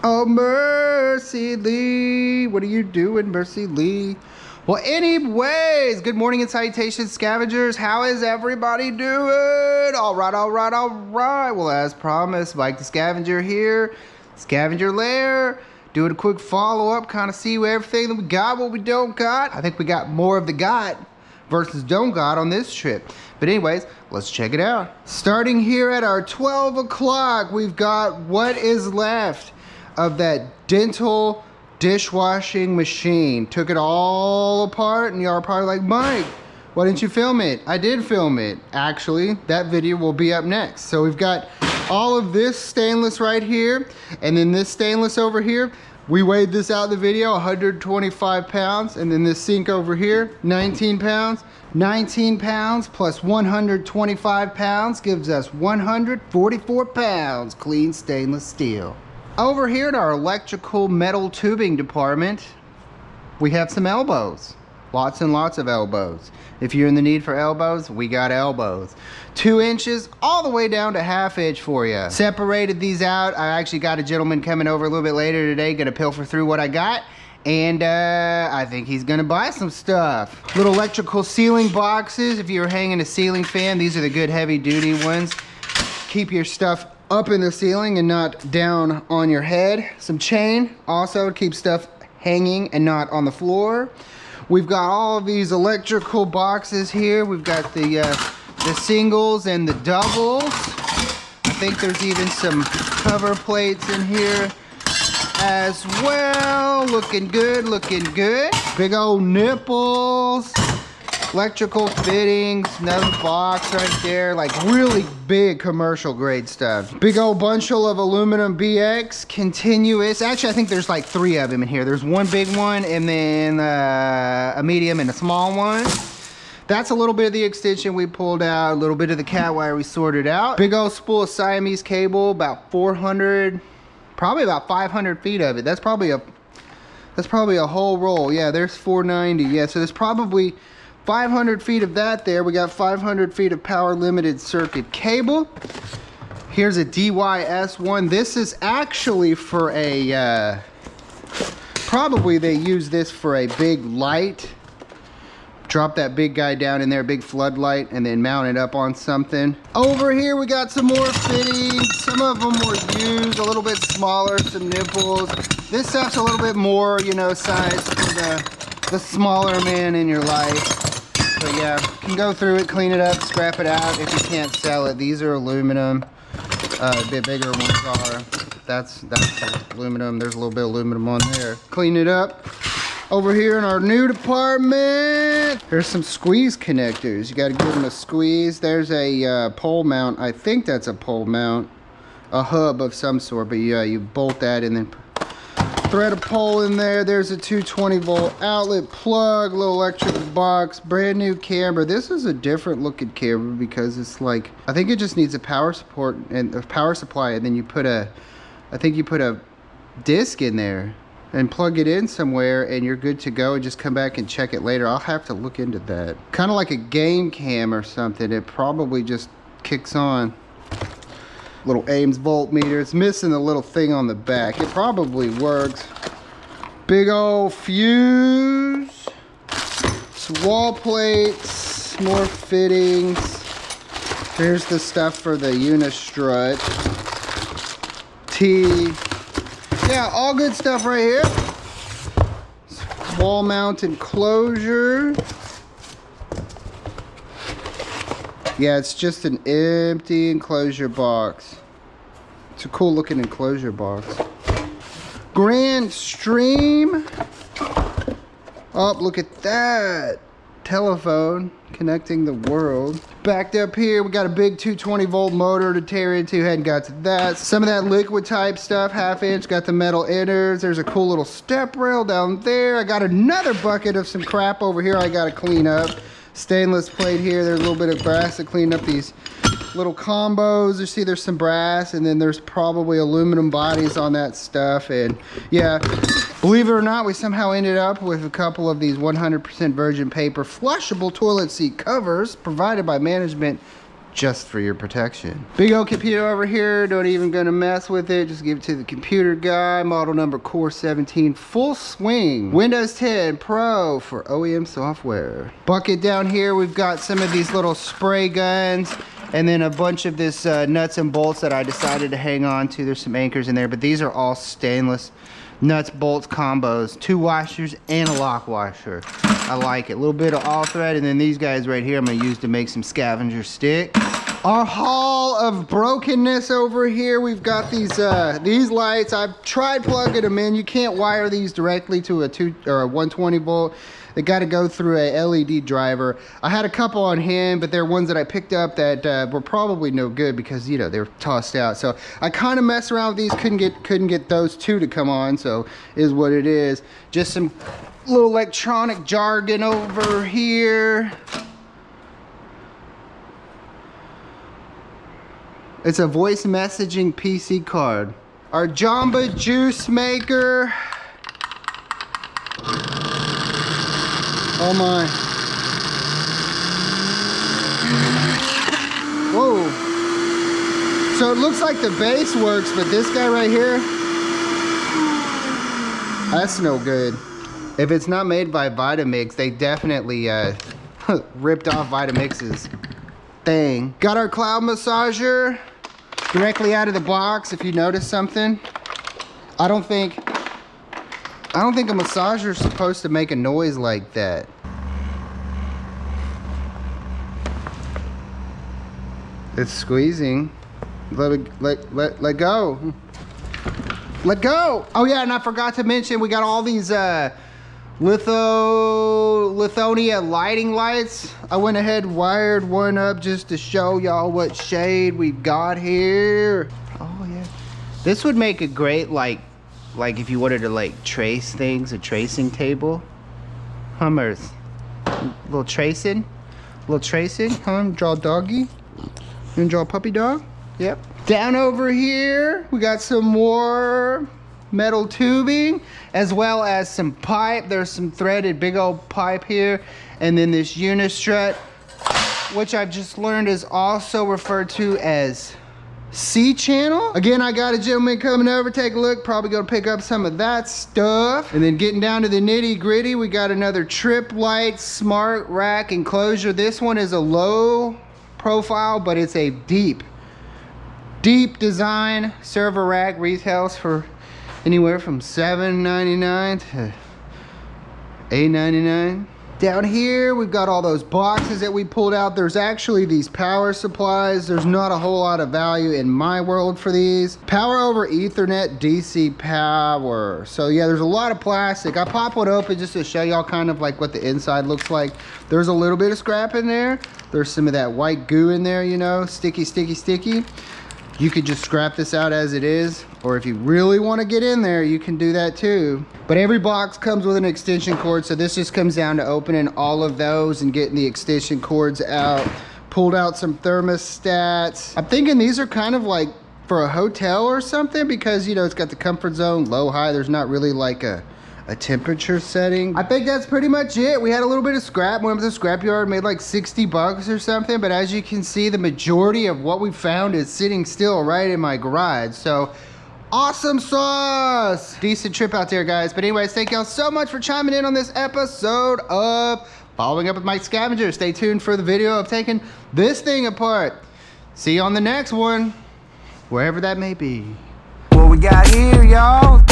Oh, Mercy Lee. What are you doing, Mercy Lee? Well, anyways, good morning and salutations, scavengers. How is everybody doing? All right. Well, as promised, Mike the Scavenger here, Scavenger Lair. Doing a quick follow-up, kind of see everything that we got, what we don't got. I think we got more of the got versus don't got on this trip. But anyways, let's check it out. Starting here at our 12 o'clock, we've got what is left of that dental dishwashing machine. Took it all apart, and y'all are probably like, Mike, why didn't you film it? I did film it. Actually, that video will be up next. So we've got all of this stainless right here, and then this stainless over here. We weighed this out in the video, 125 pounds, and then this sink over here, 19 pounds. 19 pounds plus 125 pounds gives us 144 pounds clean stainless steel. Over here at our electrical metal tubing department, we have some elbows. Lots and lots of elbows. If you're in the need for elbows, we got elbows. 2 inches all the way down to 1/2 inch for you. Separated these out. I actually got a gentleman coming over a little bit later today, gonna pilfer through what I got. And I think he's gonna buy some stuff. Little electrical ceiling boxes. If you're hanging a ceiling fan, these are the good heavy duty ones. Keep your stuff up in the ceiling and not down on your head. Some chain also to keep stuff hanging and not on the floor. We've got all of these electrical boxes here. We've got the singles and the doubles. I think there's even some cover plates in here as well. Looking good, looking good. Big old nipples. Electrical fittings, another box right there, like really big commercial grade stuff. Big old bunchel of aluminum BX, continuous. Actually, I think there's like 3 of them in here. There's one big one and then a medium and a small one. That's a little bit of the extension we pulled out, a little bit of the cat wire we sorted out. Big old spool of Siamese cable, about 400, probably about 500 feet of it. That's probably a whole roll. Yeah, there's 490. Yeah, so there's probably 500 feet of that there. We got 500 feet of power limited circuit cable. Here's a DYS1. This is actually for a, probably they use this for a big light. Drop that big guy down in there, big floodlight, and then mount it up on something. Over here we got some more fittings. Some of them were used, a little bit smaller, some nipples. This stuff's a little bit more, you know, size for the smaller man in your life. But yeah, you can go through it, clean it up, scrap it out if you can't sell it. These are aluminum. A bit bigger ones are. That's aluminum. There's a little bit of aluminum on there. Clean it up. Over here in our new department, there's some squeeze connectors. You got to give them a squeeze. There's a pole mount. I think that's a pole mount. A hub of some sort. But yeah, you bolt that and then thread a pole in there. There's a 220 volt outlet plug, little electric box, brand new camera. This is a different looking camera because it's like, I think it just needs a power support and a power supply, and then you put a, I think you put a disc in there and plug it in somewhere and you're good to go, and just come back and check it later. I'll have to look into that. Kind of like a game cam or something. It probably just kicks on. Little Ames voltmeter. It's missing the little thing on the back. It probably works. Big old fuse. Some wall plates. More fittings. Here's the stuff for the unistrut. T. Yeah, all good stuff right here. Wall mount enclosure. Yeah, it's just an empty enclosure box. It's a cool looking enclosure box. Grand Stream. Oh, look at that. Telephone connecting the world. Backed up here, we got a big 220 volt motor to tear into. Hadn't got to that. Some of that liquid type stuff, 1/2 inch. Got the metal innards. There's a cool little step rail down there. I got another bucket of some crap over here I gotta clean up. Stainless plate here. There's a little bit of brass to clean up these little combos. You see there's some brass, and then there's probably aluminum bodies on that stuff. And yeah, believe it or not, we somehow ended up with a couple of these 100% virgin paper flushable toilet seat covers provided by management just for your protection. Big old computer over here, don't even gonna mess with it, just give it to the computer guy. Model number Core 17, full swing. Windows 10 Pro for OEM software. Bucket down here, we've got some of these little spray guns, and then a bunch of this nuts and bolts that I decided to hang on to. There's some anchors in there, but these are all stainless nuts, bolts, combos, 2 washers and a lock washer. I like it. A little bit of all thread, and then these guys right here I'm gonna use to make some scavenger stick. Our haul of brokenness over here. We've got these lights. I've tried plugging them in. You can't wire these directly to a 120 volt. They got to go through a LED driver. I had a couple on hand, but they're ones that I picked up that were probably no good because, you know, they were tossed out. So I kind of messed around with these. Couldn't get those 2 to come on. So is what it is. Just some little electronic jargon over here. It's a voice messaging PC card. Our Jamba Juice maker. Oh my. Whoa. So it looks like the base works, but this guy right here, that's no good. If it's not made by Vitamix, they definitely ripped off Vitamix's thing. Got our cloud massager directly out of the box. If you notice something, I don't think a massager is supposed to make a noise like that. It's squeezing. Let go. Let go. Oh yeah, and I forgot to mention we got all these Lithonia lighting lights. I went ahead and wired one up just to show y'all what shade we've got here. Oh yeah. This would make a great like if you wanted to like trace things, a tracing table. Hummers. Little tracing, huh? Draw doggy. You gonna draw a puppy dog? Yep. Down over here, we got some more metal tubing, as well as some pipe. There's some threaded big old pipe here, and then this unistrut, which I've just learned is also referred to as C-channel. Again, I got a gentleman coming over, take a look, probably gonna pick up some of that stuff. And then getting down to the nitty gritty, we got another trip light smart rack enclosure. This one is a low profile, but it's a deep design server rack. Retails for anywhere from $7.99 to $8.99. Down here, we've got all those boxes that we pulled out. There's actually these power supplies. There's not a whole lot of value in my world for these. Power over Ethernet DC power. So yeah, there's a lot of plastic. I pop one open just to show y'all kind of like what the inside looks like. There's a little bit of scrap in there. There's some of that white goo in there, you know, sticky. You could just scrap this out as it is, or if you really want to get in there, you can do that too. But every box comes with an extension cord, so this just comes down to opening all of those and getting the extension cords out. Pulled out some thermostats. I'm thinking these are kind of like for a hotel or something, because, you know, it's got the comfort zone, low, high. There's not really like a temperature setting. I think that's pretty much it. We had a little bit of scrap, went to the scrap yard, made like 60 bucks or something, but as you can see, the majority of what we found is sitting still right in my garage. So awesome sauce. Decent trip out there, guys. But anyways, thank y'all so much for chiming in on this episode of Following Up with Mike Scavenger. Stay tuned for the video of taking this thing apart. See you on the next one, wherever that may be. What we got here, y'all?